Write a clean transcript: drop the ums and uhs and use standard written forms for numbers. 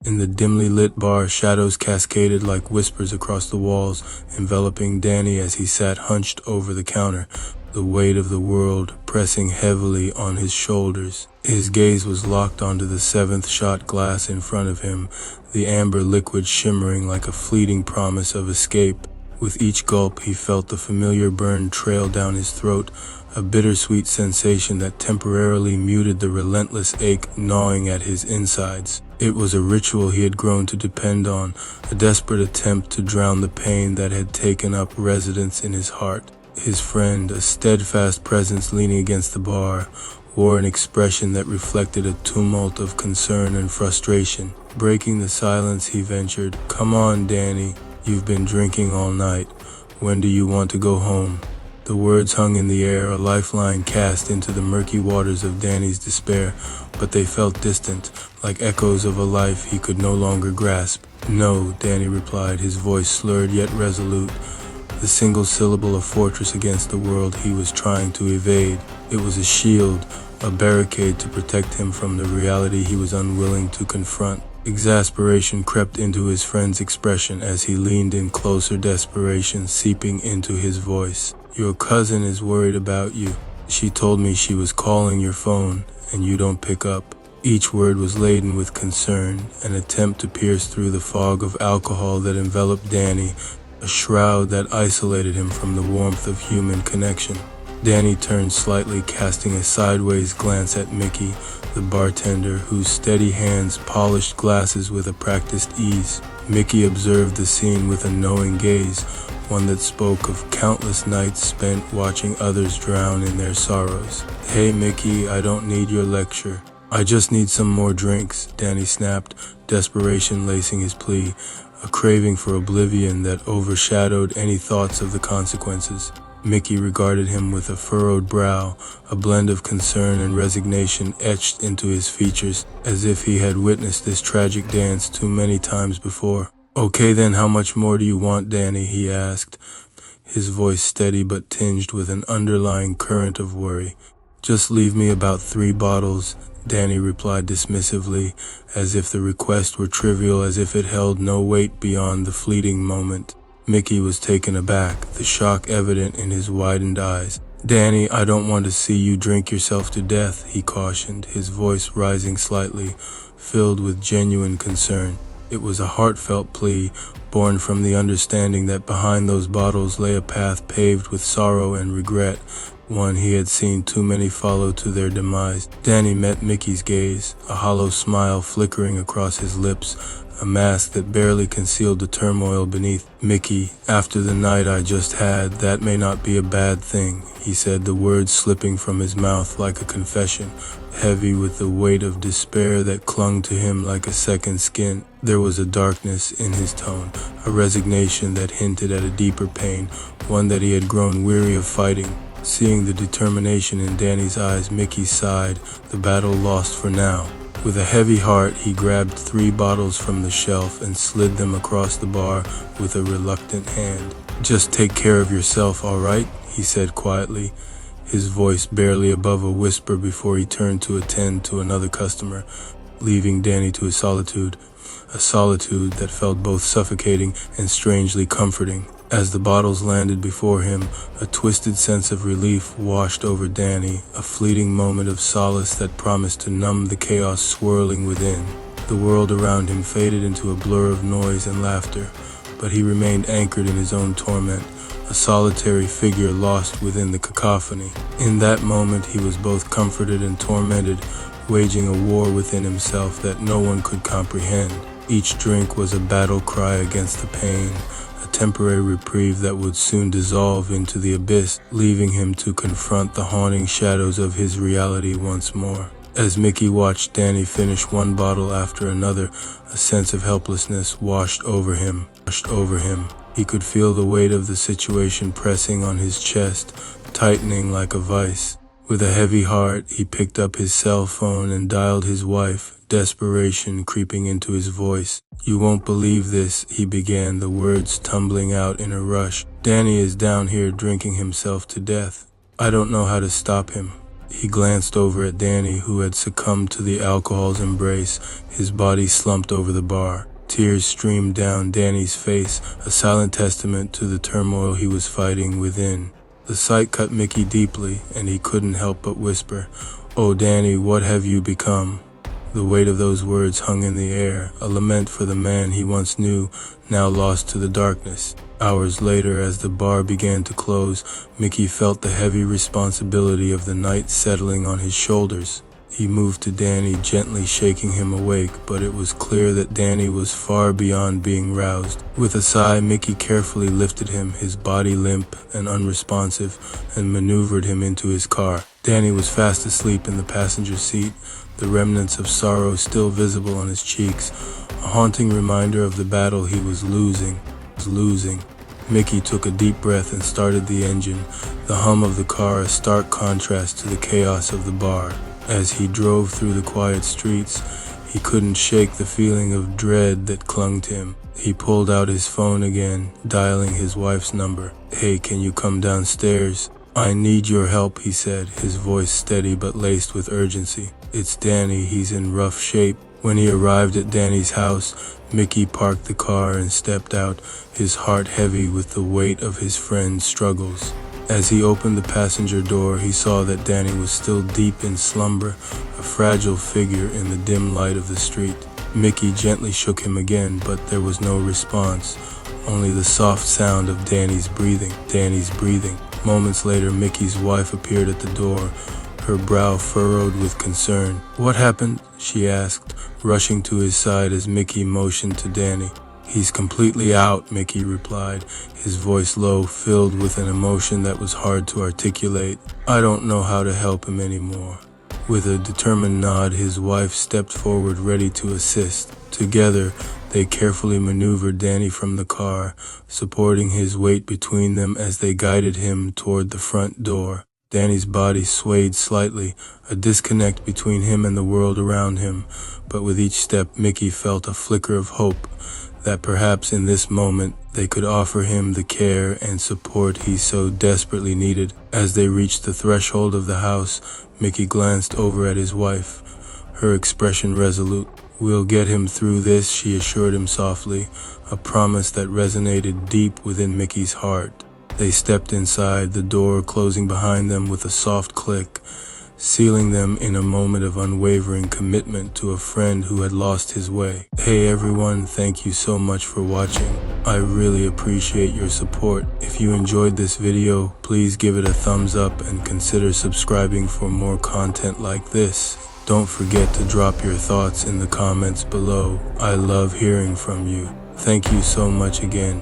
In the dimly lit bar, shadows cascaded like whispers across the walls, enveloping Danny as he sat hunched over the counter, the weight of the world pressing heavily on his shoulders. His gaze was locked onto the seventh shot glass in front of him, the amber liquid shimmering like a fleeting promise of escape. With each gulp, he felt the familiar burn trail down his throat, a bittersweet sensation that temporarily muted the relentless ache gnawing at his insides. It was a ritual he had grown to depend on, a desperate attempt to drown the pain that had taken up residence in his heart. His friend, a steadfast presence leaning against the bar, wore an expression that reflected a tumult of concern and frustration. Breaking the silence, he ventured, "Come on, Danny. You've been drinking all night. When do you want to go home?" The words hung in the air, a lifeline cast into the murky waters of Danny's despair, but they felt distant, like echoes of a life he could no longer grasp. "No," Danny replied, his voice slurred yet resolute, the single syllable a fortress against the world he was trying to evade. It was a shield, a barricade to protect him from the reality he was unwilling to confront. Exasperation crept into his friend's expression as he leaned in closer, desperation seeping into his voice. "Your cousin is worried about you. She told me she was calling your phone, and you don't pick up." Each word was laden with concern, an attempt to pierce through the fog of alcohol that enveloped Danny, a shroud that isolated him from the warmth of human connection. Danny turned slightly, casting a sideways glance at Mickey, the bartender, whose steady hands polished glasses with a practiced ease. Mickey observed the scene with a knowing gaze, one that spoke of countless nights spent watching others drown in their sorrows. "Hey Mickey, I don't need your lecture. I just need some more drinks," Danny snapped, desperation lacing his plea, a craving for oblivion that overshadowed any thoughts of the consequences. Mickey regarded him with a furrowed brow, a blend of concern and resignation etched into his features, as if he had witnessed this tragic dance too many times before. "Okay then, how much more do you want, Danny?" he asked, his voice steady but tinged with an underlying current of worry. "Just leave me about 3 bottles, Danny replied dismissively, as if the request were trivial, as if it held no weight beyond the fleeting moment. Mickey was taken aback, the shock evident in his widened eyes. "Danny, I don't want to see you drink yourself to death," he cautioned, his voice rising slightly, filled with genuine concern. It was a heartfelt plea, born from the understanding that behind those bottles lay a path paved with sorrow and regret, one he had seen too many follow to their demise. Danny met Mickey's gaze, a hollow smile flickering across his lips, a mask that barely concealed the turmoil beneath. "Mickey, after the night I just had, that may not be a bad thing," he said, the words slipping from his mouth like a confession, heavy with the weight of despair that clung to him like a second skin. There was a darkness in his tone, a resignation that hinted at a deeper pain, one that he had grown weary of fighting. Seeing the determination in Danny's eyes, Mickey sighed, the battle lost for now. With a heavy heart, he grabbed 3 bottles from the shelf and slid them across the bar with a reluctant hand. "Just take care of yourself, all right?" he said quietly, his voice barely above a whisper before he turned to attend to another customer, leaving Danny to his solitude, a solitude that felt both suffocating and strangely comforting. As the bottles landed before him, a twisted sense of relief washed over Danny, a fleeting moment of solace that promised to numb the chaos swirling within. The world around him faded into a blur of noise and laughter, but he remained anchored in his own torment, a solitary figure lost within the cacophony. In that moment, he was both comforted and tormented, waging a war within himself that no one could comprehend. Each drink was a battle cry against the pain, temporary reprieve that would soon dissolve into the abyss, leaving him to confront the haunting shadows of his reality once more. As Mickey watched Danny finish one bottle after another, a sense of helplessness washed over him. He could feel the weight of the situation pressing on his chest, tightening like a vice. With a heavy heart, he picked up his cell phone and dialed his wife, desperation creeping into his voice. "You won't believe this," he began, the words tumbling out in a rush. "Danny is down here drinking himself to death. I don't know how to stop him. He glanced over at Danny, who had succumbed to the alcohol's embrace, his body slumped over the bar. Tears streamed down Danny's face, a silent testament to the turmoil he was fighting within. The sight cut Mickey deeply, and he couldn't help but whisper, "Oh, Danny, what have you become?" The weight of those words hung in the air, a lament for the man he once knew, now lost to the darkness. Hours later, as the bar began to close, Mickey felt the heavy responsibility of the night settling on his shoulders. He moved to Danny, gently shaking him awake, but it was clear that Danny was far beyond being roused. With a sigh, Mickey carefully lifted him, his body limp and unresponsive, and maneuvered him into his car. Danny was fast asleep in the passenger seat, the remnants of sorrow still visible on his cheeks, a haunting reminder of the battle he was losing. Mickey took a deep breath and started the engine, the hum of the car a stark contrast to the chaos of the bar. As he drove through the quiet streets, he couldn't shake the feeling of dread that clung to him. He pulled out his phone again, dialing his wife's number. "Hey, can you come downstairs? I need your help," he said, his voice steady but laced with urgency. "It's Danny, he's in rough shape." When he arrived at Danny's house, Mickey parked the car and stepped out, his heart heavy with the weight of his friend's struggles. As he opened the passenger door, he saw that Danny was still deep in slumber, a fragile figure in the dim light of the street. Mickey gently shook him again, but there was no response, only the soft sound of Danny's breathing. Moments later, Mickey's wife appeared at the door, her brow furrowed with concern. "What happened?" she asked, rushing to his side as Mickey motioned to Danny. "He's completely out," Mickey replied, his voice low, filled with an emotion that was hard to articulate. "I don't know how to help him anymore." With a determined nod, his wife stepped forward, ready to assist. Together, they carefully maneuvered Danny from the car, supporting his weight between them as they guided him toward the front door. Danny's body swayed slightly, a disconnect between him and the world around him, but with each step Mickey felt a flicker of hope, that perhaps in this moment they could offer him the care and support he so desperately needed. As they reached the threshold of the house, Mickey glanced over at his wife, her expression resolute. "We'll get him through this," she assured him softly, a promise that resonated deep within Mickey's heart. They stepped inside, the door closing behind them with a soft click, sealing them in a moment of unwavering commitment to a friend who had lost his way. Hey everyone, thank you so much for watching. I really appreciate your support. If you enjoyed this video, please give it a thumbs up and consider subscribing for more content like this. Don't forget to drop your thoughts in the comments below. I love hearing from you. Thank you so much again.